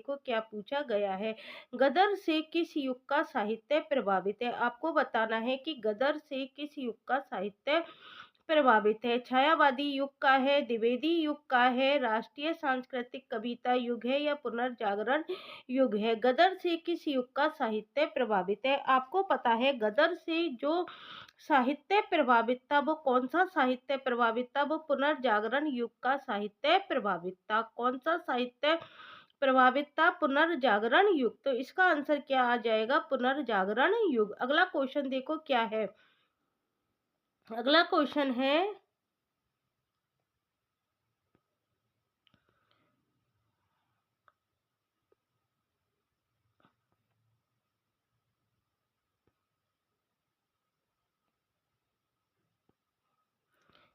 देखो क्या पूछा गया है। गदर से किस युग का साहित्य प्रभावित है? आपको बताना है कि गदर से किस युग का साहित्य प्रभावित है। छायावादी युग का है, द्विवेदी युग का है, राष्ट्रीय सांस्कृतिक कविता युग है या पुनर्जागरण युग है। गदर से किस युग का साहित्य प्रभावित है? आपको पता है गदर से जो साहित्य प्रभावित था वो कौन सा साहित्य प्रभावित था? वो पुनर्जागरण युग का साहित्य प्रभावित था। कौन सा साहित्य प्रभावित था? पुनर्जागरण युग। तो इसका आंसर क्या आ जाएगा? पुनर्जागरण युग। अगला क्वेश्चन देखो क्या है। अगला क्वेश्चन है,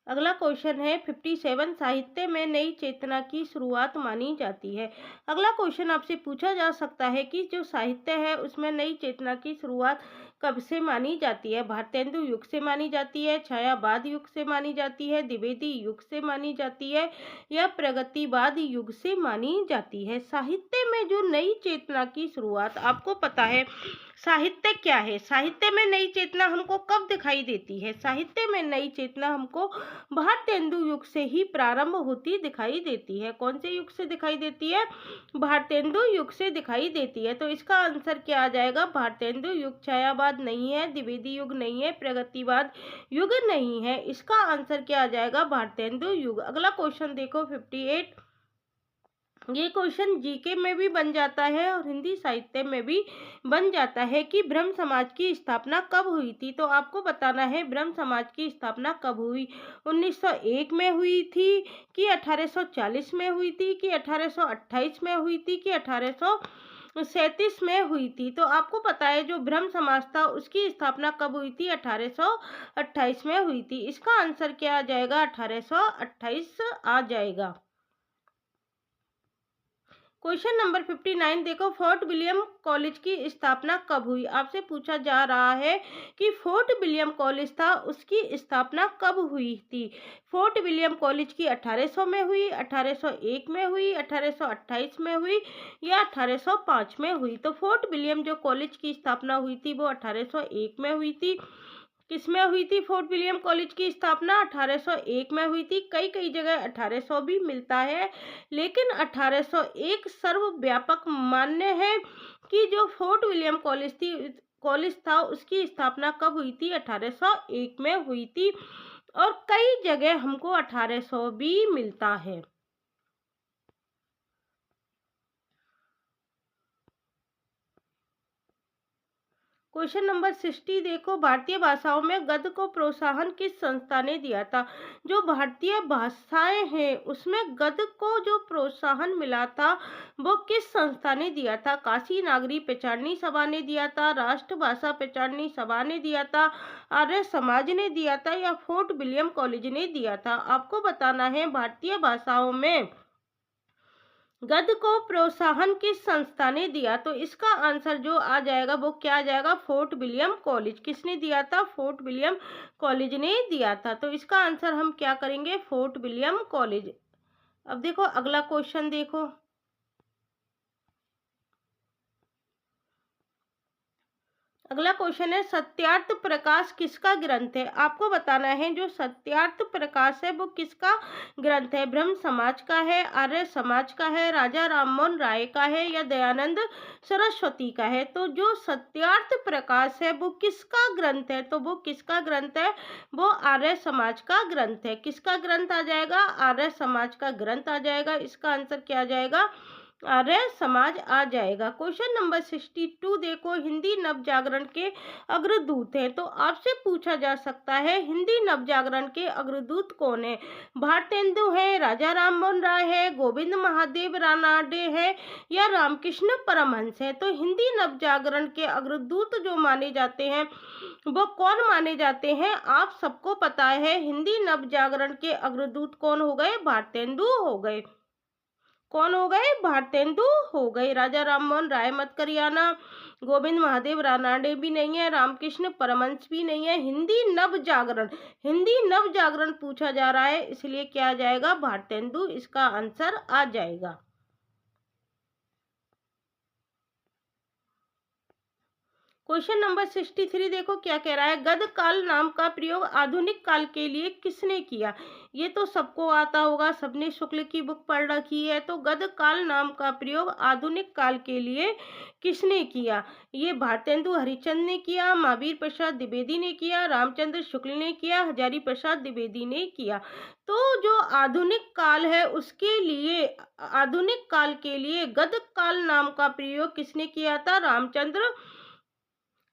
अगला क्वेश्चन है 57 साहित्य में नई चेतना की शुरुआत मानी जाती है। अगला क्वेश्चन आपसे पूछा जा सकता है कि जो साहित्य है उसमें नई चेतना की शुरुआत कब से मानी जाती है? भारतेंदु युग से मानी जाती है, छायावाद युग से मानी जाती है, द्विवेदी युग से मानी जाती है या प्रगतिवाद युग से मानी जाती है? साहित्य में जो नई चेतना की शुरुआत, आपको पता है साहित्य क्या है? साहित्य में नई चेतना हमको कब दिखाई देती है? साहित्य में नई चेतना हमको भारतेंदु युग से ही प्रारंभ होती दिखाई देती है। कौन से युग से दिखाई देती है? भारतेंदु युग से दिखाई देती है। तो इसका आंसर क्या आ जाएगा? भारतेंदु युग। छायावाद नहीं है, द्विवेदी युग नहीं है, प्रगतिवाद युग नहीं है। इसका आंसर क्या आ जाएगा? भारतेंदु युग। अगला क्वेश्चन देखो 58। ये क्वेश्चन जीके में भी बन जाता है और हिंदी साहित्य में भी बन जाता है कि ब्रह्म समाज की स्थापना कब हुई थी? तो आपको बताना है ब्रह्म समाज की स्थापना कब हुई। 1901 में हुई थी कि 1840 में हुई थी कि 1828 में हुई थी कि 1837 में हुई थी? तो आपको पता है जो ब्रह्म समाज था उसकी स्थापना कब हुई थी? 1828 में हुई थी। इसका आंसर क्या आ जाएगा? 1828 आ जाएगा। क्वेश्चन नंबर 59 देखो, फोर्ट विलियम कॉलेज की स्थापना कब हुई? आपसे पूछा जा रहा है कि फोर्ट विलियम कॉलेज था उसकी स्थापना कब हुई थी? फोर्ट विलियम कॉलेज की 1800 में हुई, 1801 में हुई, 1828 में हुई या 1805 में हुई? तो फोर्ट विलियम जो कॉलेज की स्थापना हुई थी वो 1801 में हुई थी। किसमें हुई थी फोर्ट विलियम कॉलेज की स्थापना? 1801 में हुई थी। कई कई जगह 1800 भी मिलता है, लेकिन 1801 सर्वव्यापक मान्य है कि जो फोर्ट विलियम कॉलेज था उसकी स्थापना कब हुई थी? 1801 में हुई थी। और कई जगह हमको 1800 भी मिलता है। क्वेश्चन नंबर 60 देखो, भारतीय भाषाओं में गद्य को प्रोत्साहन किस संस्था ने दिया था? जो भारतीय भाषाएं हैं उसमें गद्य को जो प्रोत्साहन मिला था वो किस संस्था ने दिया था? काशी नागरी प्रचारणी सभा ने दिया था, राष्ट्रभाषा प्रचारणी सभा ने दिया था, आर्य समाज ने दिया था या फोर्ट विलियम कॉलेज ने दिया था? आपको बताना है भारतीय भाषाओं में गद्य को प्रोत्साहन किस संस्था ने दिया? तो इसका आंसर जो आ जाएगा वो क्या आ जाएगा? Fort William college. किसने दिया था? फोर्ट विलियम कॉलेज ने दिया था। तो इसका आंसर हम क्या करेंगे? Fort William college. अब देखो अगला क्वेश्चन देखो, अगला क्वेश्चन है सत्यार्थ प्रकाश किसका ग्रंथ है? आपको बताना है जो सत्यार्थ प्रकाश है वो किसका ग्रंथ है? ब्रह्म समाज का है, आर्य समाज का है, राजा राममोहन राय का है या दयानंद सरस्वती का है? तो जो सत्यार्थ प्रकाश है वो किसका ग्रंथ है? तो वो किसका ग्रंथ है? वो आर्य समाज का ग्रंथ है। किसका ग्रंथ आ जाएगा? आर्य समाज का ग्रंथ आ जाएगा। इसका आंसर क्या आ जाएगा? आर्य समाज आ जाएगा। क्वेश्चन नंबर 62 देखो, हिंदी नव जागरण के अग्रदूत हैं। तो आपसे पूछा जा सकता है हिंदी नव जागरण के अग्रदूत कौन है? भारतेंदु है, राजा राममोहन राय है, गोविंद महादेव रानाडे है या रामकृष्ण परमहंस है? तो हिंदी नव जागरण के अग्रदूत जो माने जाते हैं वो कौन माने जाते हैं? आप सबको पता है हिंदी नव जागरण के अग्रदूत कौन हो गए? भारतेंदु हो गए। कौन हो गए? भारतेंदु हो गए। राजा राममोहन राय मत करियाना, गोविंद महादेव रानाडे भी नहीं है, रामकृष्ण परमहंस भी नहीं है। हिंदी नव जागरण, हिंदी नव जागरण पूछा जा रहा है इसलिए क्या आ जाएगा? भारतेंदु इसका आंसर आ जाएगा। क्वेश्चन नंबर 63 देखो क्या कह रहा है। गद काल नाम का प्रयोग आधुनिक काल के लिए किसने किया। ये तो सबको आता होगा, सबने शुक्ल की बुक पढ़ रखी है। तो गद काल नाम का प्रयोग आधुनिक काल के लिए किसने किया। ये भारतेंदु हरिश्चंद्र ने किया, महावीर प्रसाद द्विवेदी ने किया, रामचंद्र शुक्ल ने किया, हजारी प्रसाद द्विवेदी ने किया। तो जो आधुनिक काल है उसके लिए, आधुनिक काल के लिए गद काल नाम का प्रयोग किसने किया था।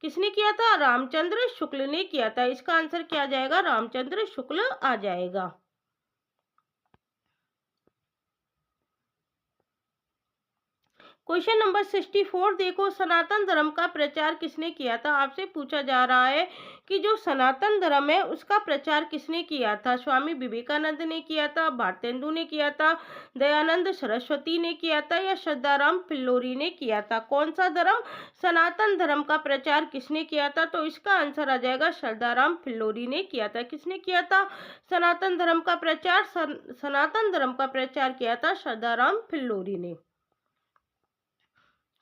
किसने किया था। रामचंद्र शुक्ल ने किया था। इसका आंसर क्या आ जाएगा, रामचंद्र शुक्ल आ जाएगा। क्वेश्चन नंबर 64 देखो, सनातन धर्म का प्रचार किसने किया था। आपसे पूछा जा रहा है कि जो सनातन धर्म है उसका प्रचार किसने किया था। स्वामी विवेकानंद ने किया था, भारतेंदु ने किया था, दयानंद सरस्वती ने किया था, या श्रद्धाराम फिल्लोरी ने किया था। कौन सा धर्म, सनातन धर्म का प्रचार किसने किया था। तो इसका आंसर आ जाएगा श्रद्धाराम फिल्लोरी ने किया था। किसने किया था सनातन धर्म का प्रचार, सनातन धर्म का प्रचार किया था श्रद्धाराम फिल्लोरी ने।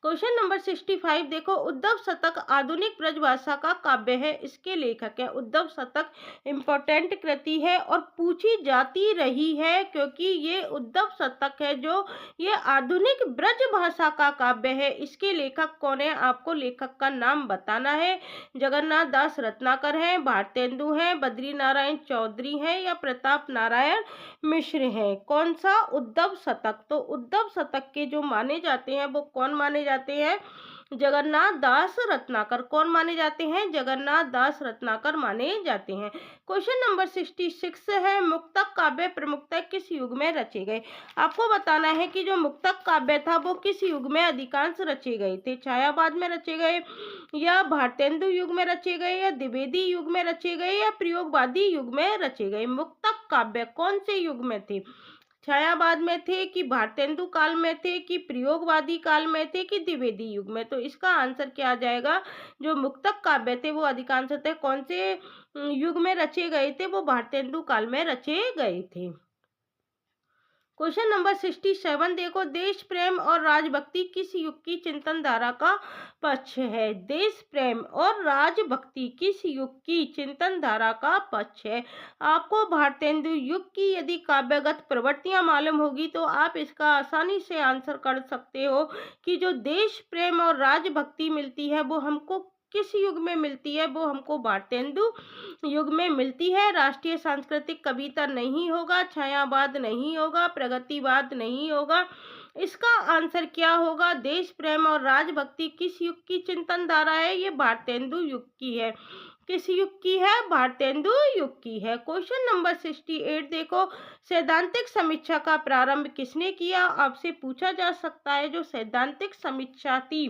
क्वेश्चन नंबर 65 देखो, उद्धव शतक आधुनिक ब्रजभाषा का काव्य है, इसके लेखक है। उद्धव शतक इम्पोर्टेंट कृति है और पूछी जाती रही है क्योंकि ये उद्धव शतक है जो ये आधुनिक ब्रजभाषा का काव्य है। इसके लेखक कौन है, आपको लेखक का नाम बताना है। जगन्नाथ दास रत्नाकर हैं, भारतेंदु हैं, बद्री नारायण चौधरी हैं, या प्रताप नारायण मिश्र हैं। कौन सा, उद्धव शतक। तो उद्धव शतक के जो माने जाते हैं वो कौन माने जाते हैं, जगन्नाथ दास रत्नाकर। कौन माने जाते हैं, जगन्नाथ दास रत्नाकर माने जाते हैं। क्वेश्चन नंबर 66 है, मुक्तक काव्य प्रमुखतः किस युग में रचे गए। आपको बताना है कि जो मुक्तक काव्य था वो किस युग में अधिकांश रचे गए थे। छायावाद में रचे गए, या भारतेंदु युग में रचे गए, या द्विवेदी युग में रचे गए, या प्रयोगवादी युग में रचे गए। मुक्तक काव्य कौन से युग में थे, छायावाद में थे कि भारतेंदु काल में थे कि प्रयोगवादी काल में थे कि द्विवेदी युग में। तो इसका आंसर क्या आ जाएगा, जो मुक्तक काव्य थे वो अधिकांशतः कौन से युग में रचे गए थे, वो भारतेंदु काल में रचे गए थे। क्वेश्चन नंबर 67 देखो, देश प्रेम और राजभक्ति किस युग की चिंतन धारा का पक्ष है। देश प्रेम और राजभक्ति किस युग की चिंतन धारा का पक्ष है। आपको भारतेंदु युग की यदि काव्यगत प्रवृत्तियां मालूम होगी तो आप इसका आसानी से आंसर कर सकते हो कि जो देश प्रेम और राजभक्ति मिलती है वो हमको किस युग में मिलती है, वो हमको भारतेंदु युग में मिलती है। राष्ट्रीय सांस्कृतिक कविता नहीं होगा, छायावाद नहीं होगा, प्रगतिवाद नहीं होगा। इसका आंसर क्या होगा, देश प्रेम और राजभक्ति किस युग की चिंतन धारा है, ये भारतेंदु युग की है। किस युग की है, भारतेंदु युग की है। क्वेश्चन नंबर 68 देखो, सैद्धांतिक समीक्षा का प्रारंभ किसने किया। आपसे पूछा जा सकता है जो सैद्धांतिक समीक्षा थी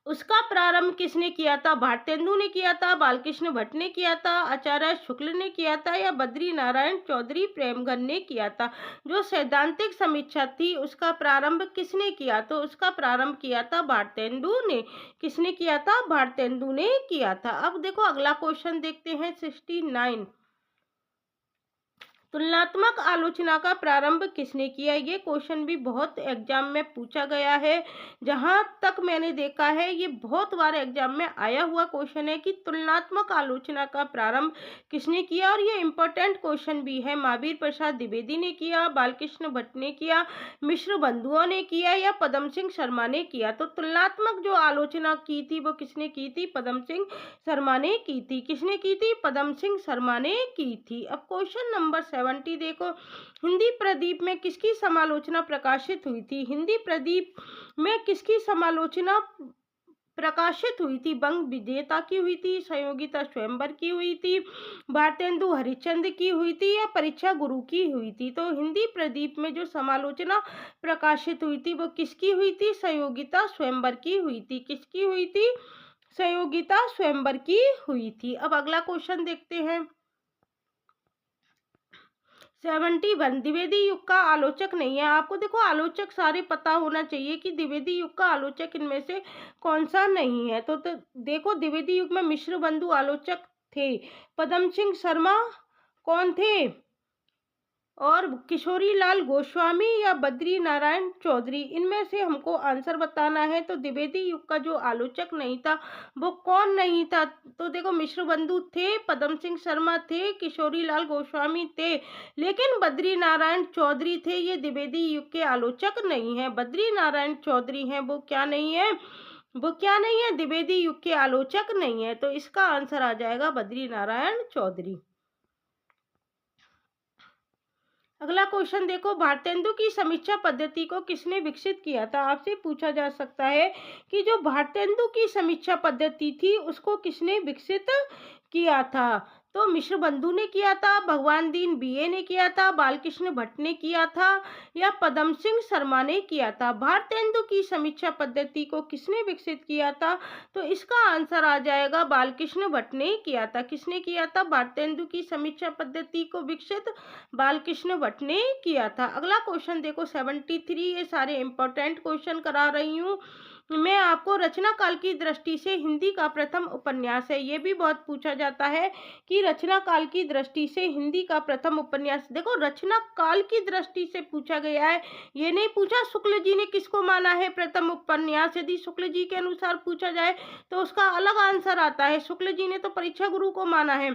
उसका प्रारंभ किसने किया था। भारतेंदु ने किया था, बालकृष्ण भट्ट ने किया था, आचार्य शुक्ल ने किया था, या बद्री नारायण चौधरी प्रेमगन ने किया था। जो सैद्धांतिक समीक्षा थी उसका प्रारंभ किसने किया, तो उसका प्रारंभ किया था भारतेंदु ने। किसने किया था, भारतेंदु ने किया था। अब देखो अगला क्वेश्चन देखते हैं 69, तुलनात्मक आलोचना का प्रारंभ किसने किया। ये क्वेश्चन भी बहुत एग्जाम में पूछा गया है। जहां तक मैंने देखा है ये बहुत बार एग्जाम में आया हुआ क्वेश्चन है कि तुलनात्मक आलोचना का प्रारंभ किसने किया, और ये इम्पोर्टेंट क्वेश्चन भी है। महावीर प्रसाद द्विवेदी ने किया, बालकृष्ण भट्ट ने किया, मिश्र बंधुओं ने किया, या पदम सिंह शर्मा ने किया। तो तुलनात्मक जो आलोचना की थी वो किसने की थी, पदम सिंह शर्मा ने की थी। किसने की थी, पदम सिंह शर्मा ने की थी। अब क्वेश्चन नंबर 70 देखो, हिंदी प्रदीप में किसकी समालोचना प्रकाशित हुई थी। हिंदी प्रदीप में किसकी समालोचना प्रकाशित हुई थी। बंग विजेता की हुई थी, संयोगिता स्वयंवर की हुई थी, भारतेंदु हरिश्चंद्र की हुई थी, या परीक्षा गुरु की हुई थी। तो हिंदी प्रदीप में जो समालोचना प्रकाशित हुई थी वो किसकी हुई थी, संयोगिता स्वयंवर की हुई थी। किसकी हुई थी, संयोगिता स्वयंवर की हुई थी। अब अगला क्वेश्चन देखते हैं 71, द्विवेदी युग का आलोचक नहीं है। आपको देखो आलोचक सारे पता होना चाहिए कि द्विवेदी युग का आलोचक इनमें से कौन सा नहीं है। तो देखो द्विवेदी युग में मिश्र बंधु आलोचक थे, पदम सिंह शर्मा कौन थे, और किशोरी लाल गोस्वामी या बद्री नारायण चौधरी, इनमें से हमको आंसर बताना है। तो द्विवेदी युग का जो आलोचक नहीं था वो कौन नहीं था? तो देखो, मिश्र बंधु थे, पदम सिंह शर्मा थे, किशोरी लाल गोस्वामी थे, लेकिन बद्री नारायण चौधरी थे। ये द्विवेदी युग के आलोचक नहीं है, बद्री नारायण चौधरी हैं। वो क्या नहीं है? वो क्या नहीं है? द्विवेदी युग के आलोचक नहीं है। तो इसका आंसर आ जाएगा बद्री नारायण चौधरी। अगला क्वेश्चन देखो, भारतेंदु की समीक्षा पद्धति को किसने विकसित किया था? आपसे पूछा जा सकता है कि जो भारतेंदु की समीक्षा पद्धति थी उसको किसने विकसित किया था? तो मिश्र बंधु ने किया था, भगवान दीन बीए ने किया था, बालकृष्ण भट्ट ने किया था या पदम सिंह शर्मा ने किया था? भारतेंदु की समीक्षा पद्धति को किसने विकसित किया था? तो इसका आंसर आ जाएगा बालकृष्ण भट्ट ने किया था। किसने किया था भारतेंदु की समीक्षा पद्धति को विकसित? बालकृष्ण भट्ट ने किया था। अगला क्वेश्चन देखो 73, ये सारे इंपॉर्टेंट क्वेश्चन करा रही हूँ मैं आपको। रचना काल की दृष्टि से हिंदी का प्रथम उपन्यास है, ये भी बहुत पूछा जाता है कि रचना काल की दृष्टि से हिंदी का प्रथम उपन्यास। देखो, रचना काल की दृष्टि से पूछा गया है, ये नहीं पूछा शुक्ल जी ने किसको माना है प्रथम उपन्यास। यदि शुक्ल जी के अनुसार पूछा जाए तो उसका अलग आंसर आता है। शुक्ल जी ने तो परीक्षा गुरु को माना है।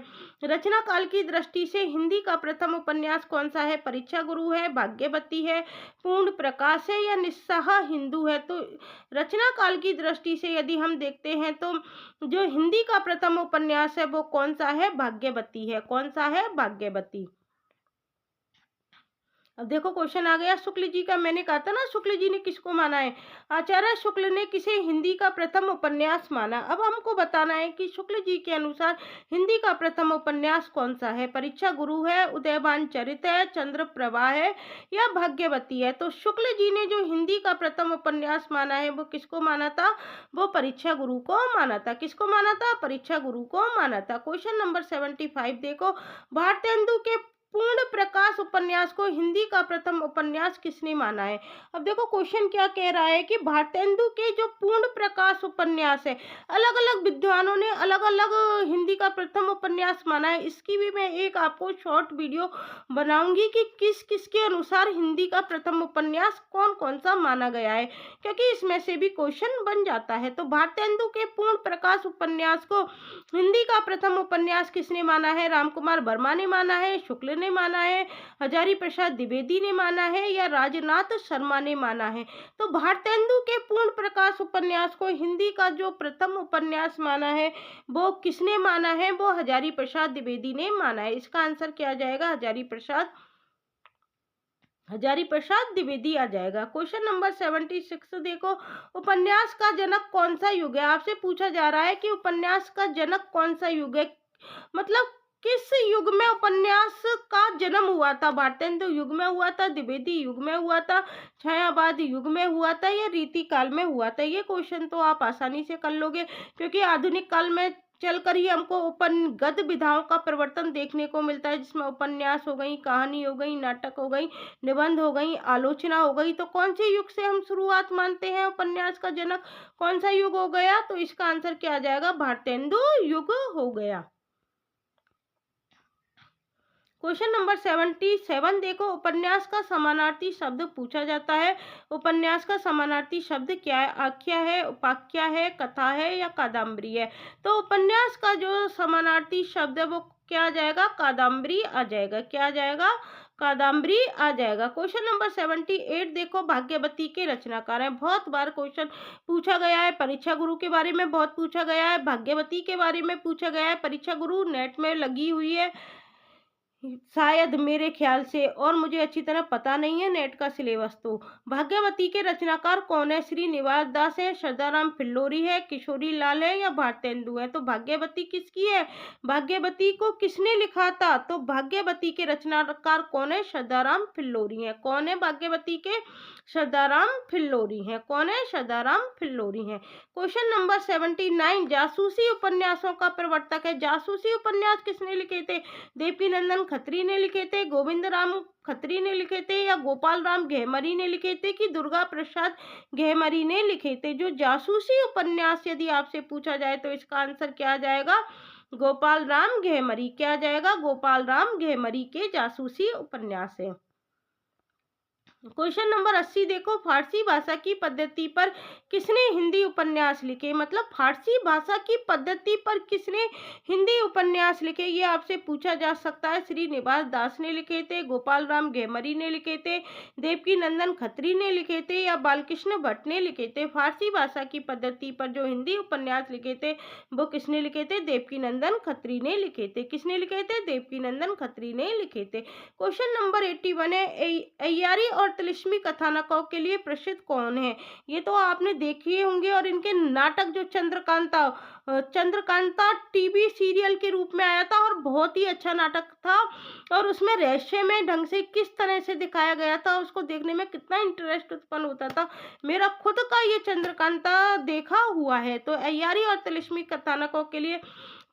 रचना काल की दृष्टि से हिंदी का प्रथम उपन्यास कौन सा है? परीक्षा गुरु है, भाग्यवती है, पूर्ण प्रकाश है या निस्सहा हिंदू है? तो रचना काल की दृष्टि से यदि हम देखते हैं तो जो हिंदी का प्रथम उपन्यास है वो कौन सा है? भाग्यवती है। कौन सा है? भाग्यवती। अब देखो, क्वेश्चन आ गया शुक्ल जी का। मैंने कहा था ना शुक्ल जी ने किसको माना है? आचार्य शुक्ल ने किसे हिंदी का प्रथम उपन्यास माना? अब हमको बताना है कि शुक्ल जी के अनुसार हिंदी का प्रथम उपन्यास कौन सा है? परीक्षा गुरु है, उदयभान चरित है, चंद्र प्रभा है या भाग्यवती है? तो शुक्ल जी ने जो हिंदी का प्रथम उपन्यास माना है वो किसको माना था? वो परीक्षा गुरु को माना था। किसको माना था? परीक्षा गुरु को माना था। क्वेश्चन नंबर 75 देखो, भारतेंदु के पूर्ण प्रकाश उपन्यास को हिंदी का प्रथम उपन्यास किसने माना है? अब देखो, क्वेश्चन क्या कह रहा है कि भारतेंदु के जो पूर्ण प्रकाश उपन्यास है, अलग अलग विद्वानों ने अलग अलग हिंदी का प्रथम उपन्यास माना है। इसकी भी मैं एक आपको शॉर्ट वीडियो बनाऊंगी कि किस किस के अनुसार हिंदी का प्रथम उपन्यास कौन कौन सा माना गया है, क्योंकि इसमें से भी क्वेश्चन बन जाता है। तो भारतेंदु के पूर्ण प्रकाश उपन्यास को हिंदी का प्रथम उपन्यास किसने माना है? रामकुमार वर्मा ने माना है, शुक्ल ने माना है, हजारी प्रसाद द्विवेदी ने माना है या राजनाथ शर्मा ने माना है? तो भारतेंदु के पूर्ण प्रकाश उपन्यास को हिंदी का जो प्रथम उपन्यास माना है वो किसने माना है? वो हजारी प्रसाद द्विवेदी ने माना है। इसका आंसर क्या आ जाएगा? हजारी प्रसाद द्विवेदी आ जाएगा। क्वेश्चन नंबर 76 देखो, उपन्यास का जनक कौन सा युग है? आपसे पूछा जा रहा है कि उपन्यास का जनक कौन सा युग है, मतलब किस युग में उपन्यास का जन्म हुआ था? भारतेंदु युग में हुआ था, द्विवेदी युग में हुआ था, छायावाद युग में हुआ था या रीति काल में हुआ था? ये क्वेश्चन तो आप आसानी से कर लोगे, क्योंकि आधुनिक काल में चलकर ही हमको गद्य विधाओं का परिवर्तन देखने को मिलता है, जिसमें उपन्यास हो गई, कहानी हो गई, नाटक हो गई, निबंध हो गई, आलोचना हो गई। तो कौन से युग से हम शुरुआत मानते हैं? उपन्यास का जनक कौन सा युग हो गया? तो इसका आंसर क्या आ जाएगा? भारतेंदु युग हो गया। क्वेश्चन नंबर 77 देखो, उपन्यास का समानार्थी शब्द पूछा जाता है। उपन्यास का समानार्थी शब्द क्या है? आख्या है, उपाख्या है, कथा है या कादम्बरी है? तो उपन्यास का जो समानार्थी शब्द है वो क्या आ जाएगा? कादम्बरी आ जाएगा। क्या आ जाएगा? कादम्बरी आ जाएगा। क्वेश्चन नंबर 78 देखो, भाग्यवती के रचनाकार हैं। बहुत बार क्वेश्चन पूछा गया है, परीक्षा गुरु के बारे में बहुत पूछा गया है, भाग्यवती के बारे में पूछा गया है। परीक्षा गुरु नेट में लगी हुई है शायद, मेरे ख्याल से, और मुझे अच्छी तरह पता नहीं है नेट का सिलेबस। तो भाग्यवती के रचनाकार कौन है? श्रीनिवास दास है, सदाराम फिल्लोरी है, किशोरी लाल है या भारतेंदु है? तो भाग्यवती किसकी है? भाग्यवती को किसने लिखा था? तो भाग्यवती के रचनाकार कौन है? सदाराम फिल्लोरी है। कौन है भाग्यवती के? सदाराम फिल्लोरी हैं। कौन है? सदाराम फिल्लोरी हैं। क्वेश्चन नंबर 79, जासूसी उपन्यासों का प्रवर्तक है। जासूसी उपन्यास किसने लिखे थे? देवीनंदन खत्री ने लिखे थे, गोविंद राम खत्री ने लिखे थे या गोपाल राम गहमरी ने लिखे थे कि दुर्गा प्रसाद गहमरी ने लिखे थे? जो जासूसी उपन्यास यदि आपसे पूछा जाए तो इसका आंसर क्या आ जाएगा? गोपाल राम घेमरी। क्या आ जाएगा? गोपाल राम घेमरी के जासूसी उपन्यास है। क्वेश्चन नंबर 80 देखो, फारसी भाषा की पद्धति पर किसने हिंदी उपन्यास लिखे? मतलब फारसी भाषा की पद्धति पर किसने हिंदी उपन्यास लिखे, ये आपसे पूछा जा सकता है। श्री निवास दास ने लिखे थे, गोपाल राम घेमरी ने लिखे थे, देवकी नंदन खत्री ने लिखे थे, या बालकृष्ण भट्ट ने लिखे थे? फारसी भाषा की पद्धति पर जो हिंदी उपन्यास लिखे थे वो किसने लिखे थे? देवकी नंदन खत्री ने लिखे थे। किसने लिखे थे? देवकी नंदन खत्री ने लिखे थे। क्वेश्चन नंबर 81 है, अय्यारी और तिलिस्मी कथानकों के लिए प्रसिद्ध कौन है? ये तो आपने देखे होंगे, और इनके नाटक जो चंद्रकांता टीवी सीरियल के रूप में आया था और बहुत ही अच्छा नाटक था, और उसमें रहस्यमय ढंग से किस तरह से दिखाया गया था, उसको देखने में कितना इंटरेस्ट उत्पन्न होता था। मेरा खुद का ये चंद्रकांता देखा हुआ है। तो अय्यारी और तिलिस्मी कथानकों के लिए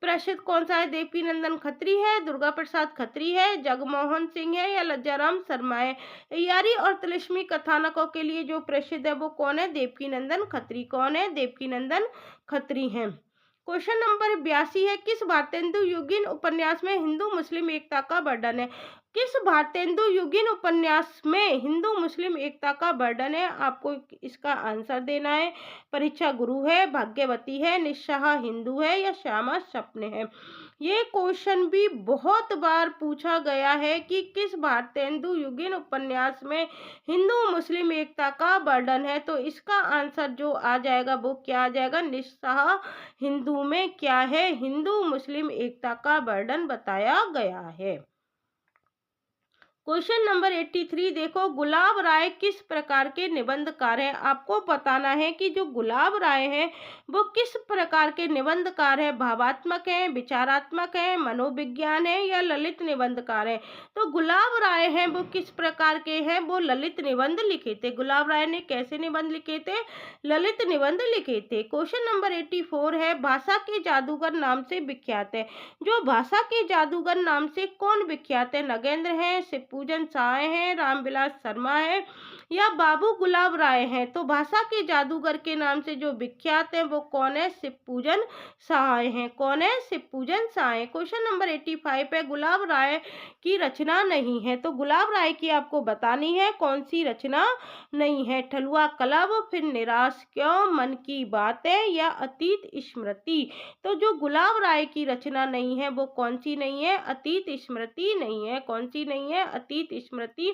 प्रसिद्ध कौन सा है? देवकी नंदन खत्री है, दुर्गा प्रसाद खत्री है, जगमोहन सिंह है, या लज्जाराम शर्मा है? अय्यारी और तिलिस्मी कथानकों के लिए जो प्रसिद्ध है वो कौन है? देवकी नंदन खत्री। कौन है? देवकी नंदन खत्री हैं। क्वेश्चन नंबर 82 है, किस भारतेंदु युगीन उपन्यास में हिंदू मुस्लिम एकता का वर्णन है? किस भारतेंदु युगीन उपन्यास में हिंदू मुस्लिम एकता का वर्णन है? आपको इसका आंसर देना है। परीक्षा गुरु है, भाग्यवती है, निस्सहा हिंदू है, या श्यामा सपने है? ये क्वेश्चन भी बहुत बार पूछा गया है कि किस भारतेंदु युगीन उपन्यास में हिंदू मुस्लिम एकता का वर्णन है। तो इसका आंसर जो आ जाएगा वो क्या आ जाएगा? निस्सहा हिंदू में क्या है? हिंदू मुस्लिम एकता का वर्णन बताया गया है। क्वेश्चन नंबर 83 देखो, गुलाब राय किस प्रकार के निबंधकार हैं? आपको बताना है कि जो गुलाब राय हैं वो किस प्रकार के निबंधकार हैं। भावात्मक हैं, विचारात्मक हैं, मनोविज्ञान है, या ललित निबंधकार हैं? तो गुलाब राय हैं वो किस प्रकार के हैं? वो ललित निबंध लिखे थे। गुलाब राय ने कैसे निबंध लिखे थे? ललित निबंध लिखे थे। क्वेश्चन नंबर 84 है, भाषा के जादूगर नाम से विख्यात है। जो भाषा के जादूगर नाम से कौन विख्यात है? नगेंद्र हैं, शिवपूजन शाह हैं, रामविलास शर्मा है, या बाबू गुलाब राय हैं? तो भाषा के जादूगर के नाम से जो विख्यात है वो कौन है? शिवपूजन शाह हैं। कौन है? शिवपूजन शाह हैं। क्वेश्चन नंबर 85 है, गुलाब राय की रचना नहीं है। तो गुलाब राय की आपको बतानी है कौन सी रचना नहीं है। ठलुआ क्लब, फिर निराश क्यों, मन की बातें, या अतीत स्मृति? तो जो गुलाब राय की रचना नहीं है वो कौन सी नहीं है? अतीत स्मृति नहीं है। कौन सी नहीं है? अतीत स्मृति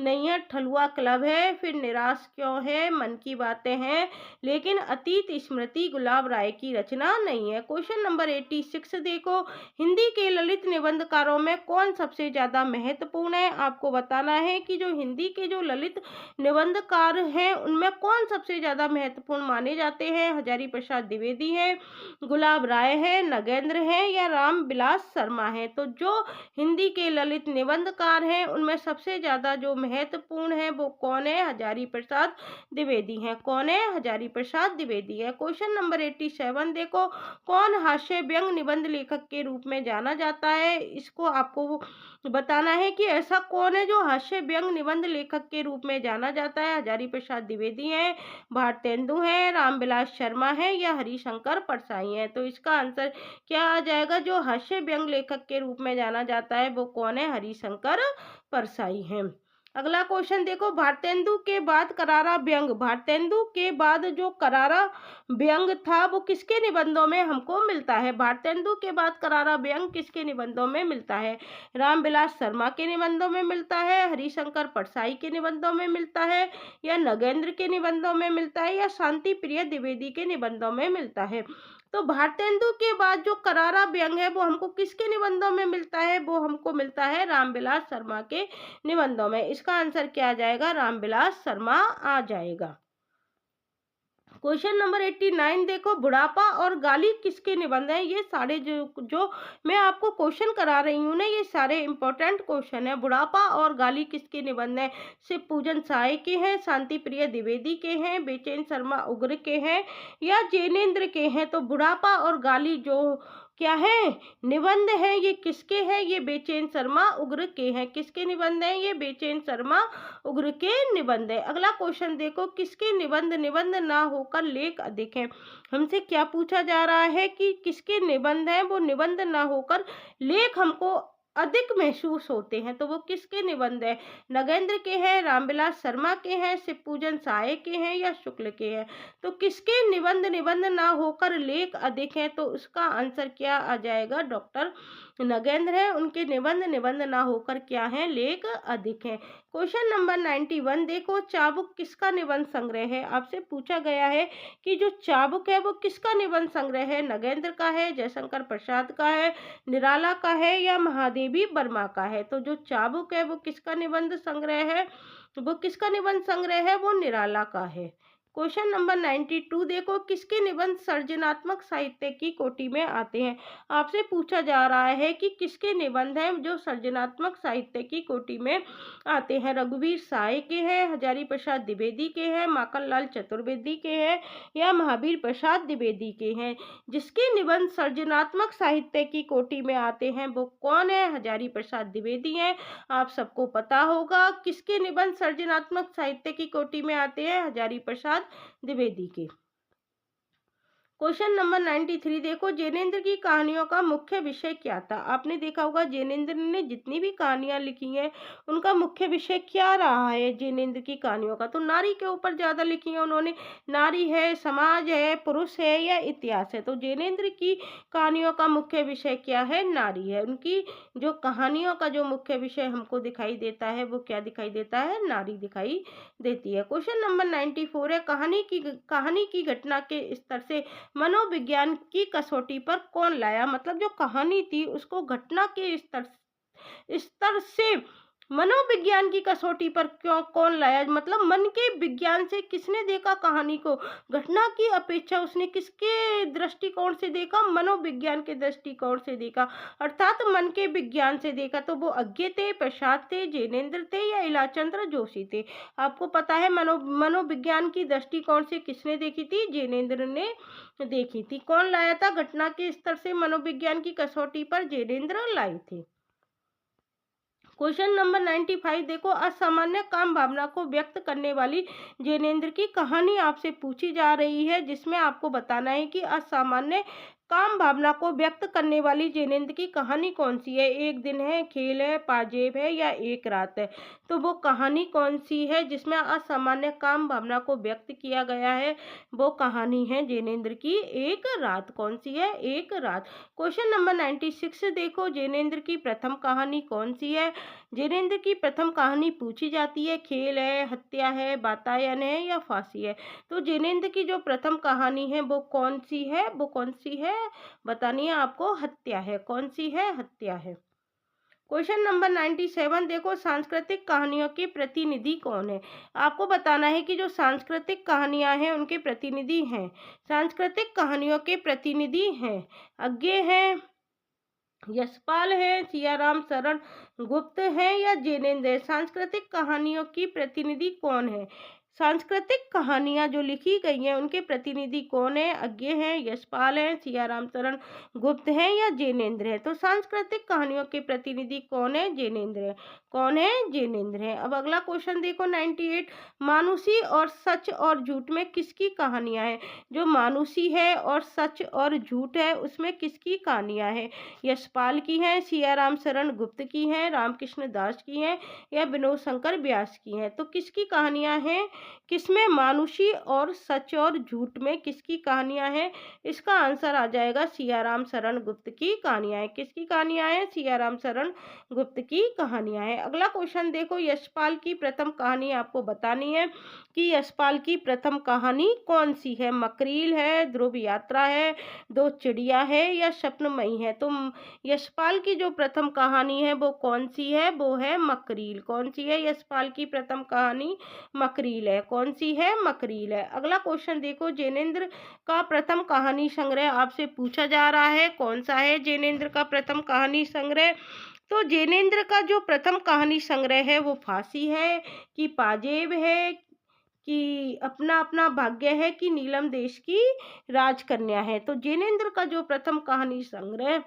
नहीं है। ठलुआ क्लब है, फिर निराश क्यों है, मन की बातें हैं, लेकिन अतीत स्मृति गुलाब राय की रचना नहीं है। क्वेश्चन नंबर 86 देखो, हिंदी के ललित निबंधकारों में कौन सबसे ज्यादा महत्वपूर्ण है? आपको बताना है कि जो हिंदी के जो ललित निबंधकार हैं उनमें कौन सबसे ज्यादा महत्वपूर्ण माने जाते हैं। हजारी प्रसाद द्विवेदी है, गुलाब राय है, नगेंद्र है, या रामविलास शर्मा है। तो जो हिंदी के ललित निबंधकार हैं उनमें सबसे ज्यादा जो महत्वपूर्ण है वो कौन है? हजारी प्रसाद द्विवेदी हैं। कौन है? हजारी प्रसाद द्विवेदी है। क्वेश्चन नंबर 87 देखो, कौन हास्य व्यंग निबंध लेखक के रूप में जाना जाता है? इसको आपको बताना है कि ऐसा कौन है जो हास्य व्यंग निबंध लेखक के रूप में जाना जाता है। हजारी प्रसाद द्विवेदी हैं, भारतेंदु हैं, रामविलास शर्मा है, या हरिशंकर परसाई हैं? तो इसका आंसर क्या आ जाएगा? जो हास्य व्यंग लेखक के रूप में जाना जाता है वो कौन है? हरिशंकर परसाई हैं। अगला क्वेश्चन देखो, भारतेंदु के बाद करारा व्यंग, भारतेंदु के बाद जो करारा व्यंग था वो किसके निबंधों में हमको मिलता है? भारतेंदु के बाद करारा व्यंग किसके निबंधों में मिलता है? रामविलास शर्मा के निबंधों में मिलता है, हरिशंकर परसाई के निबंधों में मिलता है, या नगेंद्र के निबंधों में मिलता है, या शांति प्रिय द्विवेदी के निबंधों में मिलता है? तो भारतेंदु के बाद जो करारा व्यंग है वो हमको किसके निबंधों में मिलता है? वो हमको मिलता है रामविलास शर्मा के निबंधों में। इसका आंसर क्या आ जाएगा? रामविलास शर्मा आ जाएगा। क्वेश्चन नंबर 89 देखो, बुढ़ापा और गाली किसके निबंध हैं? ये सारे जो मैं आपको क्वेश्चन करा रही हूँ ना, ये सारे इंपॉर्टेंट क्वेश्चन है। बुढ़ापा और गाली किसके निबंध हैं? शिवपूजन साय के हैं, शांति प्रिय द्विवेदी के हैं, बेचैन शर्मा उग्र के हैं, या जैनेन्द्र के हैं? तो बुढ़ापा और गाली जो क्या है? निबंध है। ये किसके हैं? ये बेचैन शर्मा उग्र के हैं। किसके निबंध हैं? ये बेचैन शर्मा उग्र के निबंध है। अगला क्वेश्चन देखो, किसके निबंध निबंध ना होकर लेख अधिक है? हमसे क्या पूछा जा रहा है कि किसके निबंध हैं वो निबंध ना होकर लेख हमको अधिक महसूस होते हैं, तो वो किसके निबंध है? नगेंद्र के हैं, रामविलास शर्मा के हैं, शिवपूजन साय के हैं या शुक्ल के हैं? तो किसके निबंध निबंध ना होकर लेख अधिक हैं, तो उसका आंसर क्या आ जाएगा? डॉक्टर नगेंद्र है, उनके निबंध निबंध ना होकर क्या है? लेख अधिक हैं। क्वेश्चन नंबर 91 देखो, चाबुक किसका निबंध संग्रह है? आपसे पूछा गया है कि जो चाबुक है वो किसका निबंध संग्रह है? नगेंद्र का है, जयशंकर प्रसाद का है, निराला का है या महादेवी वर्मा का है? तो जो चाबुक है वो किसका निबंध संग्रह है? वो किसका निबंध संग्रह है? वो निराला का है। क्वेश्चन नंबर 92 देखो, किसके निबंध सृजनात्मक साहित्य की कोटि में आते हैं? आपसे पूछा जा रहा है कि किसके निबंध हैं जो सृजनात्मक साहित्य की कोटि में आते हैं? रघुवीर साय के हैं, हजारी प्रसाद द्विवेदी के हैं, माखनलाल चतुर्वेदी के हैं या महावीर प्रसाद द्विवेदी के हैं? जिसके निबंध सृजनात्मक साहित्य की कोटि में आते हैं वो कौन है? हजारी प्रसाद द्विवेदी हैं। आप सबको पता होगा किसके निबंध सृजनात्मक साहित्य की कोटि में आते हैं? हजारी प्रसाद द्विवेदी के। क्वेश्चन नंबर 93 देखो, जैनेन्द्र की कहानियों का मुख्य विषय क्या था? आपने देखा होगा जैनेन्द्र ने जितनी भी कहानियां लिखी हैं उनका मुख्य विषय क्या रहा है? जैनेन्द्र की कहानियों का तो नारी के ऊपर ज़्यादा लिखी है उन्होंने। नारी है, समाज है, पुरुष है या इतिहास है? तो जैनेन्द्र की कहानियों का मुख्य विषय क्या है? नारी है। उनकी जो कहानियों का जो मुख्य विषय हमको दिखाई देता है वो क्या दिखाई देता है? नारी दिखाई देती है। क्वेश्चन नंबर 94 है, कहानी की घटना के स्तर से मनोविज्ञान की कसौटी पर कौन लाया? मतलब जो कहानी थी उसको घटना के स्तर से मनोविज्ञान की कसौटी पर क्यों कौन लाया? मतलब मन के विज्ञान से किसने देखा कहानी को? घटना की अपेक्षा उसने किसके दृष्टिकोण से देखा? मनोविज्ञान के दृष्टिकोण से देखा, अर्थात मन के विज्ञान से देखा। तो वो अज्ञे थे, प्रसाद थे, जैनेन्द्र थे या इलाचंद्र जोशी थे? आपको पता है मनोविज्ञान की दृष्टिकोण से किसने देखी थी? जैनेन्द्र ने देखी थी। कौन लाया था घटना के स्तर से मनोविज्ञान की कसौटी पर? जैनेन्द्र लाए थे। क्वेश्चन नंबर 95 देखो, असामान्य काम भावना को व्यक्त करने वाली जैनेन्द्र की कहानी आपसे पूछी जा रही है, जिसमें आपको बताना है कि असामान्य काम भावना को व्यक्त करने वाली जैनेन्द्र की कहानी कौन सी है? एक दिन है, खेल है, पाजेब है या एक रात है? तो वो कहानी कौन सी है जिसमें असामान्य काम भावना को व्यक्त किया गया है? वो कहानी है जैनेन्द्र की एक रात। कौन सी है? एक रात। क्वेश्चन नंबर 96 देखो, जैनेन्द्र की प्रथम कहानी कौन सी है? जैनेन्द्र की प्रथम कहानी पूछी जाती है, खेल है, हत्या है, वातायन है या फांसी है? तो जैनेन्द्र की जो प्रथम कहानी है वो कौन सी है? वो कौन सी है बतानी है आपको? हत्या है। कौन सी है? हत्या है। क्वेश्चन नंबर 97 देखो, सांस्कृतिक कहानियों के प्रतिनिधि कौन है? आपको बताना है कि जो सांस्कृतिक कहानियां हैं उनके प्रतिनिधि हैं। सांस्कृतिक कहानियों के प्रतिनिधि हैं, अज्ञे हैं, यशपाल है, सियाराम शरण गुप्त है या जैनेन्द्र है? सांस्कृतिक कहानियों की प्रतिनिधि कौन है? सांस्कृतिक कहानियां जो लिखी गई हैं उनके प्रतिनिधि कौन है? अज्ञे हैं, यशपाल हैं, सियाराम शरण गुप्त हैं या जैनेन्द्र है? तो सांस्कृतिक कहानियों के प्रतिनिधि कौन है? जैनेन्द्र है। कौन है? जैनेन्द्र है। अब अगला क्वेश्चन देखो 98, मानुषी और सच और झूठ में किसकी कहानियां हैं? जो मानुषी है और सच और झूठ है उसमें किसकी कहानियां हैं? यशपाल की हैं, सियाराम शरण गुप्त की हैं, रामकृष्ण दास की हैं या विनोद शंकर व्यास की हैं? तो किसकी कहानियां हैं? किसमें? मानुषी और सच और झूठ में किसकी कहानियां हैं? इसका आंसर आ जाएगा सियाराम शरण गुप्त की कहानियां हैं। किसकी कहानियां हैं? सियाराम शरण गुप्त की कहानियां हैं। अगला क्वेश्चन देखो, यशपाल की प्रथम कहानी आपको बतानी है कि यशपाल की प्रथम कहानी कौन सी है? मकरील है, ध्रुव यात्रा है, दो चिड़िया है या स्वप्नमयी है? तो यशपाल की जो प्रथम कहानी है वो कौन सी है? वो है मकरील। कौन सी है? यशपाल की प्रथम कहानी मकरील है। कौन सी है? मकरील है। अगला क्वेश्चन देखो, जैनेन्द्र का प्रथम कहानी संग्रह आपसे पूछा जा रहा है, कौन सा है जैनेन्द्र का प्रथम कहानी संग्रह? तो जैनेन्द्र का जो प्रथम कहानी संग्रह है वो फांसी है कि पाजेब है कि अपना अपना भाग्य है कि नीलम देश की राजकन्या है। तो जिनेंद्र का जो प्रथम कहानी संग्रह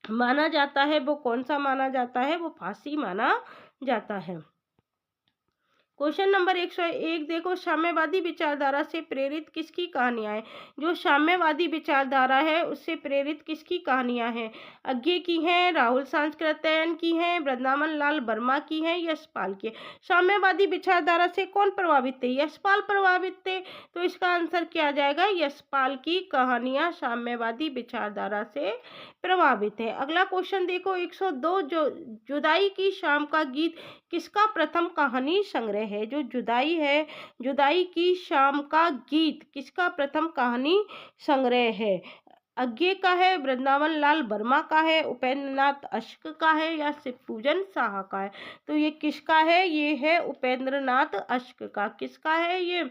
माना जाता है वो कौन सा माना जाता है? वो फांसी माना जाता है। क्वेश्चन नंबर 101 देखो, साम्यवादी विचारधारा से प्रेरित किसकी कहानियां हैं? जो साम्यवादी विचारधारा है उससे प्रेरित किसकी कहानियां हैं? अज्ञे की हैं, राहुल सांकृत्यायन की हैं, वृंदावन लाल वर्मा की हैं, यशपाल की है। साम्यवादी विचारधारा से कौन प्रभावित थे? यशपाल प्रभावित थे। तो इसका आंसर क्या आ जाएगा? यशपाल की कहानियां साम्यवादी विचारधारा से प्रभावित है। अगला क्वेश्चन देखो 102, जो जुदाई की शाम का गीत किसका प्रथम कहानी संग्रह है? जो जुदाई है, जुदाई की शाम का गीत किसका प्रथम कहानी संग्रह है? अज्ञे का है, वृंदावन लाल वर्मा का है, उपेंद्र नाथ अश्क का है या शिवपूजन शाह का है? तो ये किसका है? ये है उपेंद्र नाथ अश्क का। किसका है ये?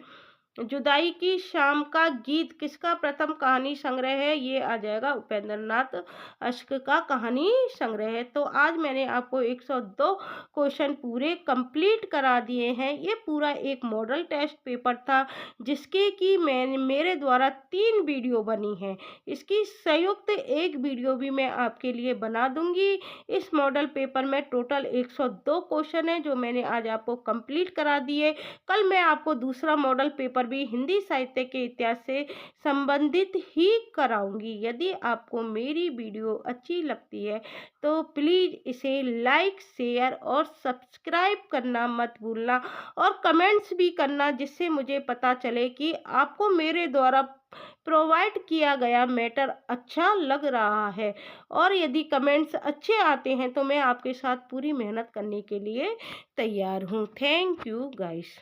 जुदाई की शाम का गीत किसका प्रथम कहानी संग्रह है? ये आ जाएगा उपेंद्र नाथ अश्क का कहानी संग्रह है। तो आज मैंने आपको 102 क्वेश्चन पूरे कंप्लीट करा दिए हैं। ये पूरा एक मॉडल टेस्ट पेपर था जिसके कि मेरे द्वारा 3 वीडियो बनी है। इसकी संयुक्त एक वीडियो भी मैं आपके लिए बना दूंगी। इस मॉडल पेपर में टोटल 102 क्वेश्चन है जो मैंने आज आपको कंप्लीट करा दिए। कल मैं आपको दूसरा मॉडल पेपर भी हिंदी साहित्य के इतिहास से संबंधित ही कराऊंगी। यदि आपको मेरी वीडियो अच्छी लगती है तो प्लीज़ इसे लाइक, शेयर और सब्सक्राइब करना मत भूलना और कमेंट्स भी करना, जिससे मुझे पता चले कि आपको मेरे द्वारा प्रोवाइड किया गया मैटर अच्छा लग रहा है। और यदि कमेंट्स अच्छे आते हैं तो मैं आपके साथ पूरी मेहनत करने के लिए तैयार हूँ। Thank you guys.